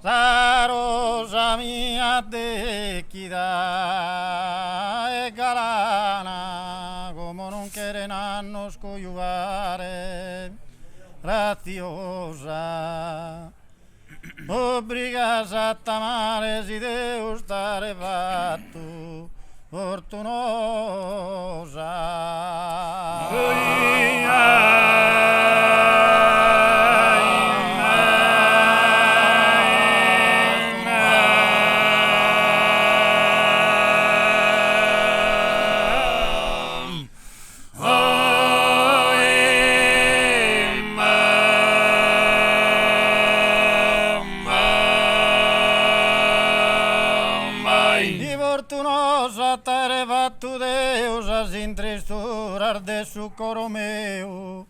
La rosa mia de equidad è galana, come non quieren annos coiuvare, graziosa. Obrigas a tamare si deu stare fatto, fortunosa. Fortunosa t'are fatto Deus a s'intristurar de su coro meu,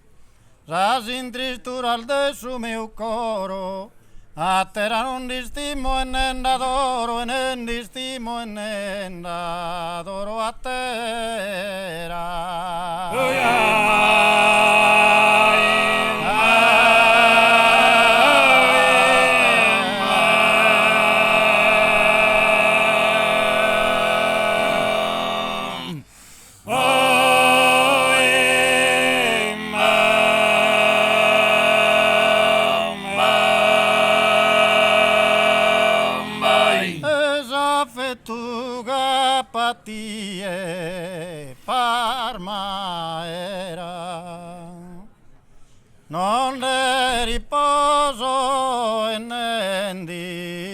a s'intristurar de su meu coro, a terra non distimo e nenda adoro, e non distimo e nenda adoro a terra. Tuga patie parma era, non le riposo e nendi.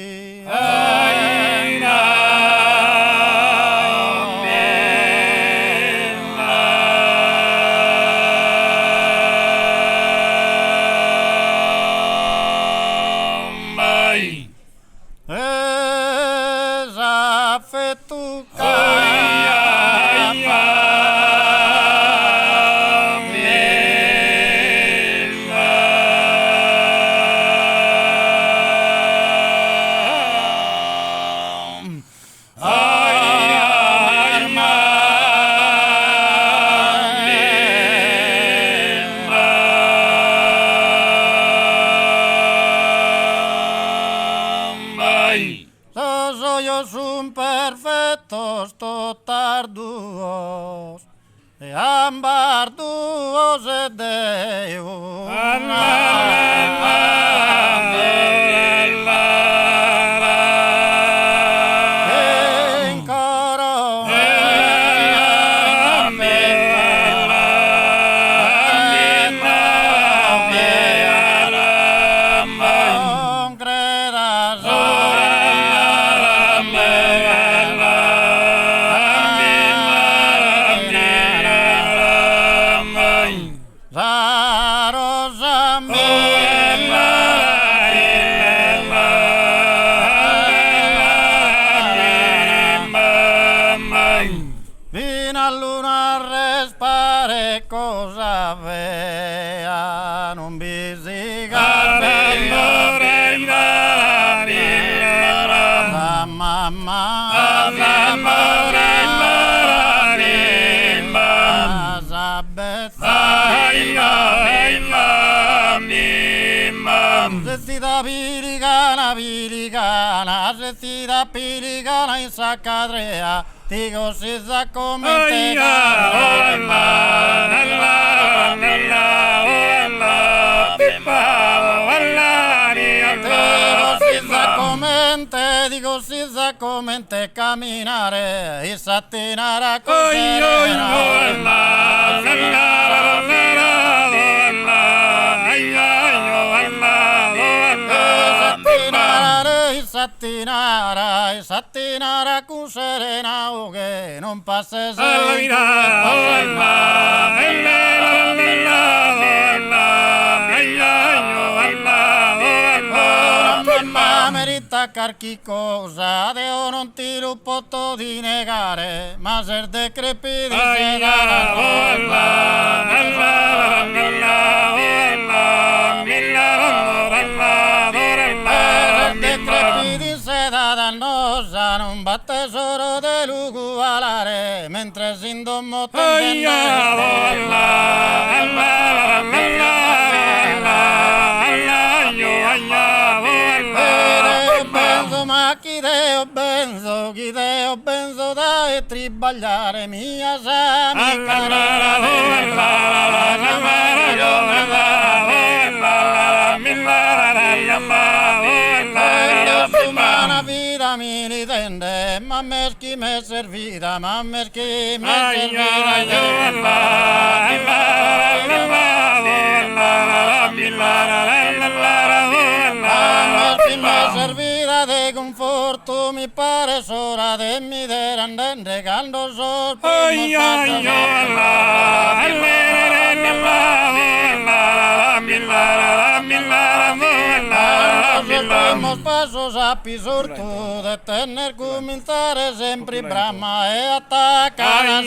Los hoyos son perfectos, totarduos, e ambarduos e Deus. En coro, con credas. La rosa vino a luna respare cosa vea, non visigarme la mamma. Vestida piligana, vestida piligana in sacadrea, digo si sa come te digo si sa come te camminare e sattinare a sattinare con serena che non passa merita qualche cosa, Dio non ti lo posso di negare, ma se decrepiti se da dannosa, non va tesoro dell'ugualare, mentre si indommo chi Deo benzo da e tribagliare mia sami una vita mi ritende, ma meschi me servita, ma meschi me servita de conforto mi pare sola de mi derandende cando sol Los pasos a pisorto de tener comenzare sempre brama e attaccare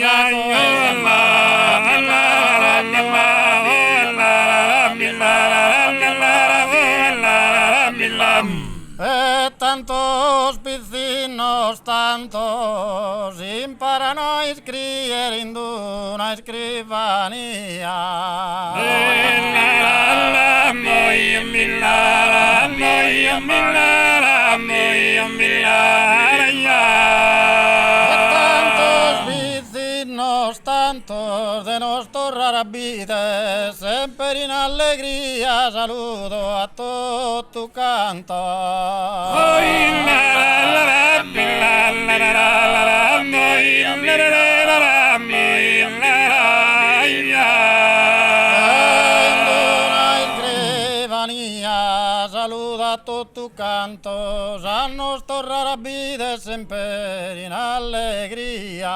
E tantos vecinos, tantos imparan a escribir en una escribanía. Tantos vecinos, tantos de nostra rara vida, sempre in allegria saludo a tot tu canto. Saluda a tot tu canto, a nostra rara vida sempre in allegria.